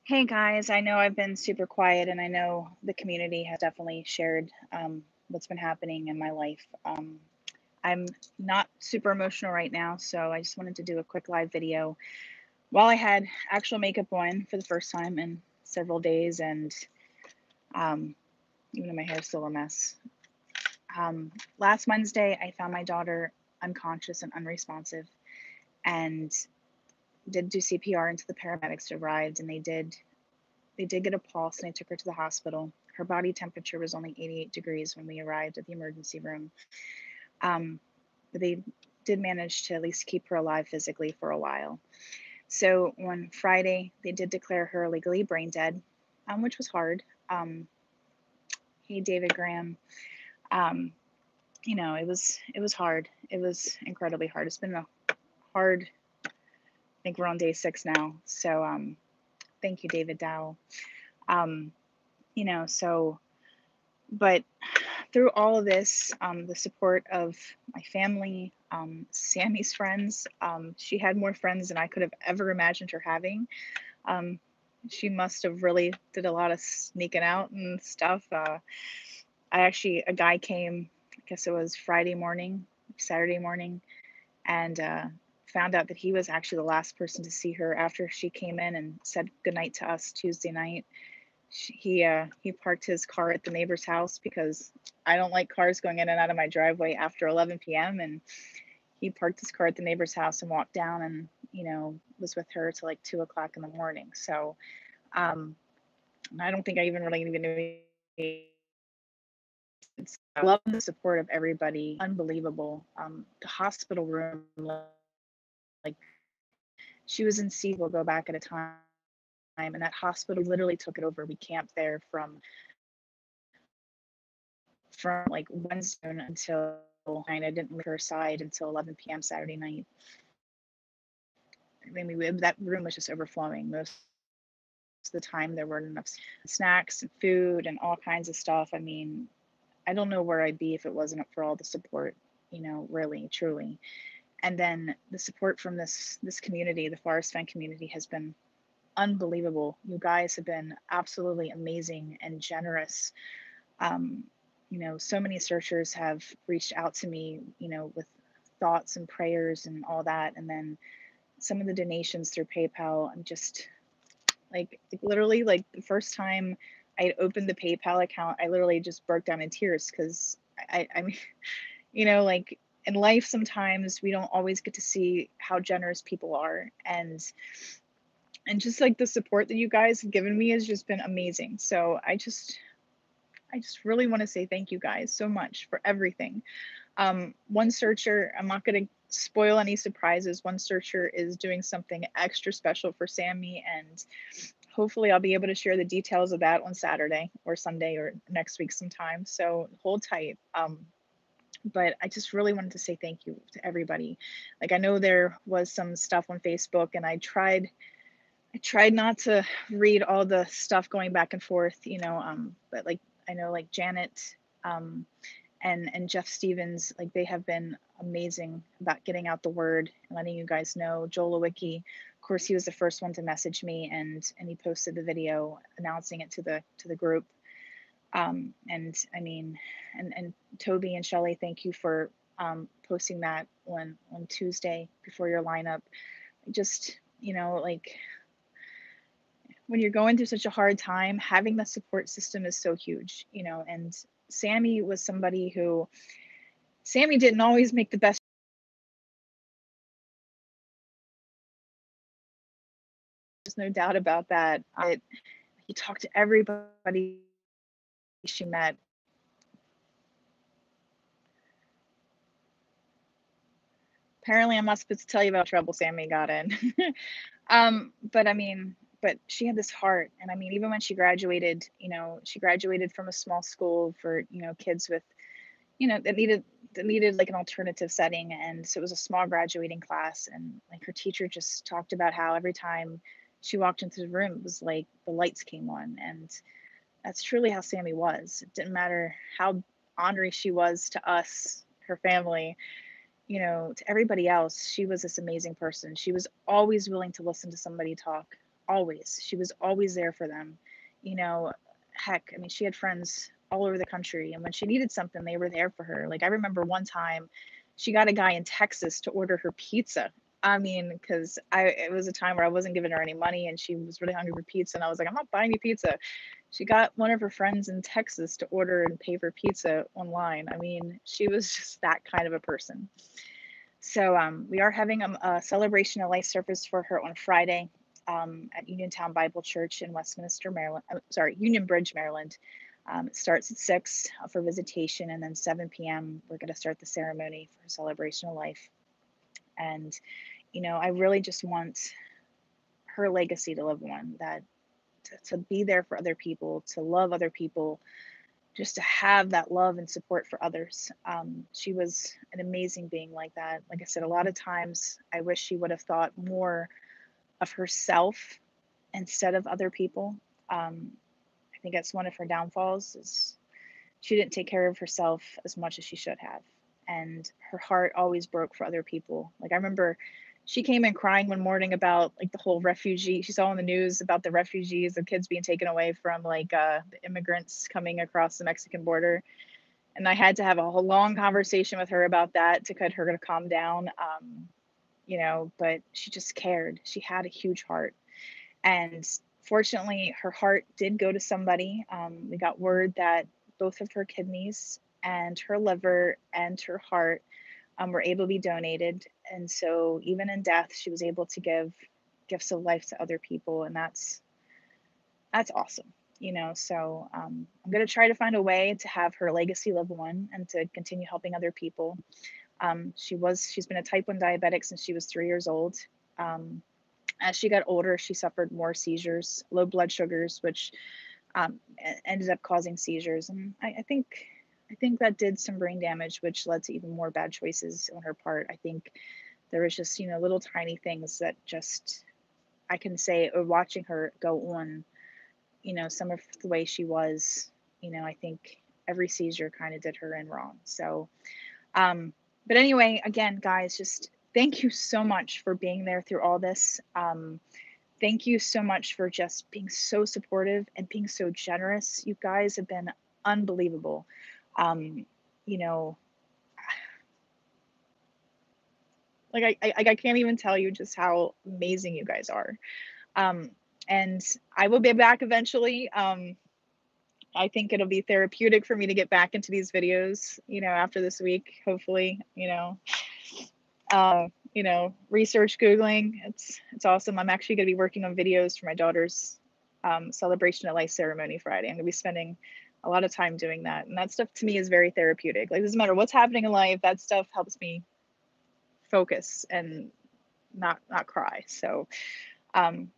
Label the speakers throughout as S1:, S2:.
S1: Hey guys, I know I've been super quiet and I know the community has definitely shared what's been happening in my life. I'm not super emotional right now, so I just wanted to do a quick live video while I had actual makeup on for the first time in several days, and um, even though my hair's still a mess. Last Wednesday, I found my daughter unconscious and unresponsive and did do CPR until the paramedics arrived, and they did get a pulse, and they took her to the hospital. Her body temperature was only 88 degrees when we arrived at the emergency room. Um, but they did manage to at least keep her alive physically for a while. So on Friday, they did declare her legally brain dead, which was hard. Hey, David Graham. Um, it was hard. It was incredibly hard. It's been a hard. I think we're on day 6 now. So thank you, David Dow. Um, so but through all of this, the support of my family, Sammy's friends, she had more friends than I could have ever imagined her having. Um, she must have really did a lot of sneaking out and stuff. A guy came, I guess it was Friday morning, Saturday morning, and found out that he was actually the last person to see her after she came in and said goodnight to us Tuesday night. He parked his car at the neighbor's house because I don't like cars going in and out of my driveway after 11 p.m. And he parked his car at the neighbor's house and walked down and was with her till like 2 o'clock in the morning. So um, I don't think I even knew. I love the support of everybody. Unbelievable. The hospital room, like she was in C. We'll go back at a time, and that hospital literally took it over. We camped there from like Wednesday until 9. I didn't leave her side until 11 p.m. Saturday night. I mean, that room was just overflowing. Most of the time, there weren't enough snacks and food and all kinds of stuff. I mean, I don't know where I'd be if it wasn't for all the support, really, truly. And then the support from this community, the Forest Fan community, has been unbelievable. You guys have been absolutely amazing and generous. um, so many searchers have reached out to me, with thoughts and prayers and all that. And then some of the donations through PayPal, I'm just like literally, like the first time I opened the PayPal account, I literally just broke down in tears because I mean, like in life, sometimes we don't always get to see how generous people are. And just like the support that you guys have given me has just been amazing. So I just really want to say thank you guys so much for everything. One searcher, I'm not going to spoil any surprises. One searcher is doing something extra special for Sammy, and hopefully I'll be able to share the details of that on Saturday or Sunday or next week sometime. So hold tight. But I just really wanted to say thank you to everybody. Like, I know there was some stuff on Facebook, and I tried not to read all the stuff going back and forth, but like I know like Janet, um, and Jeff Stevens, like they have been amazing about getting out the word and letting you guys know. Joel Lewicki, of course, he was the first one to message me, and he posted the video announcing it to the group. And I mean, and Toby and Shelley, thank you for posting that on Tuesday before your lineup. Just like when you're going through such a hard time, having the support system is so huge, and Sammy was somebody who Sammy didn't always make the best. There's no doubt about that. He talked to everybody she met. Apparently, I'm not supposed to tell you about trouble Sammy got in. But I mean, but she had this heart, and I mean, even when she graduated, she graduated from a small school for kids with that needed like an alternative setting, and so it was a small graduating class, and like her teacher just talked about how every time she walked into the room, it was like the lights came on, and that's truly how Sammy was. It didn't matter how ornery she was to us, her family, to everybody else. She was this amazing person. She was always willing to listen to somebody talk. always. She was always there for them. You know, heck, I mean, she had friends all over the country, and when she needed something, they were there for her. Like, I remember one time she got a guy in Texas to order her pizza. I mean, because it was a time where I wasn't giving her any money and she was really hungry for pizza. And I was like, I'm not buying you pizza. She got one of her friends in Texas to order and pay for pizza online. I mean, she was just that kind of a person. So we are having a celebration of life service for her on Friday at Uniontown Bible Church in Westminster, Maryland. Sorry, Union Bridge, Maryland. It starts at 6 for visitation, and then 7 p.m. we're going to start the ceremony for celebration of life. And, you know, I really just want her legacy to live on, that to be there for other people, to love other people, just to have that love and support for others. She was an amazing being like that. Like I said, a lot of times I wish she would have thought more of herself instead of other people. I think that's one of her downfalls is she didn't take care of herself as much as she should have. And her heart always broke for other people. Like I remember she came in crying one morning about like the whole refugee. She saw on the news about the refugees, the kids being taken away from like the immigrants coming across the Mexican border. And I had to have a whole long conversation with her about that to get her to calm down. You know, but she just cared. She had a huge heart. And fortunately, her heart did go to somebody. We got word that both of her kidneys and her liver and her heart were able to be donated. And so even in death, she was able to give gifts of life to other people. And that's awesome, you know. So I'm going to try to find a way to have her legacy live on and to continue helping other people. She's been a type 1 diabetic since she was 3 years old. As she got older, she suffered more seizures, low blood sugars, which ended up causing seizures. And I think that did some brain damage, which led to even more bad choices on her part. I think there was just, you know, little tiny things that just I can say, or watching her go on, you know, some of the way she was, you know, I think every seizure kind of did her in wrong. So, but anyway, again, guys, just thank you so much for being there through all this. Thank you so much for just being so supportive and being so generous. You guys have been unbelievable. You know, like I can't even tell you just how amazing you guys are. And I will be back eventually. I think it'll be therapeutic for me to get back into these videos, you know, after this week, hopefully, you know, research Googling. It's awesome. I'm actually going to be working on videos for my daughter's celebration of life ceremony Friday. I'm going to be spending a lot of time doing that. And that stuff to me is very therapeutic. Like, it doesn't matter what's happening in life, that stuff helps me focus and not cry. So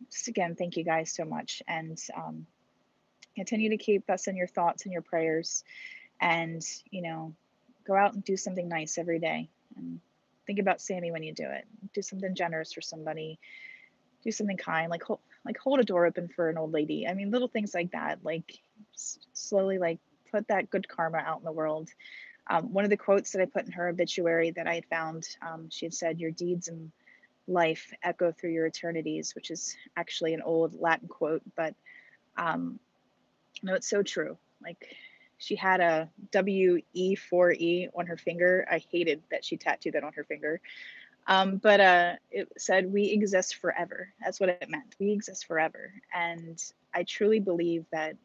S1: just again, thank you guys so much. And continue to keep us in your thoughts and your prayers. And, you know, go out and do something nice every day. And think about Sammy when you do it. Do something generous for somebody. Do something kind, like hold a door open for an old lady. I mean, little things like that. Like slowly, like put that good karma out in the world. One of the quotes that I put in her obituary that I had found, she had said, "Your deeds in life echo through your eternities," which is actually an old Latin quote, but no, it's so true. Like, she had a WE4E on her finger. I hated that she tattooed that on her finger. But it said, "We exist forever." That's what it meant. We exist forever. And I truly believe that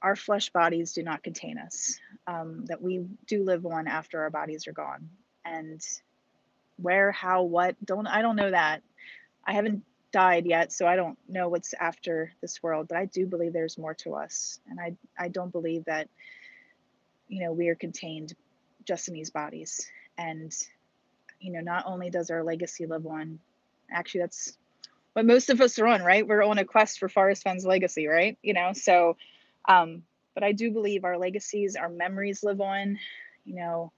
S1: our flesh bodies do not contain us, that we do live on after our bodies are gone. And where, how, what, I don't know that. I haven't died yet, so I don't know what's after this world, but I do believe there's more to us. And I don't believe that, you know, we are contained just in these bodies. And, you know, not only does our legacy live on, actually that's what most of us are on, right? We're on a quest for Forrest Fenn's legacy, right? You know, so, but I do believe our legacies, our memories live on. You know,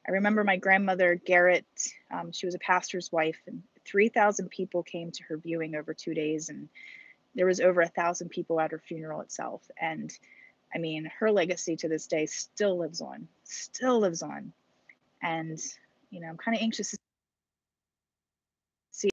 S1: I remember my grandmother, Garrett, she was a pastor's wife, and 3,000 people came to her viewing over 2 days. And there was over 1,000 people at her funeral itself. And I mean, her legacy to this day still lives on. And, you know, I'm kind of anxious to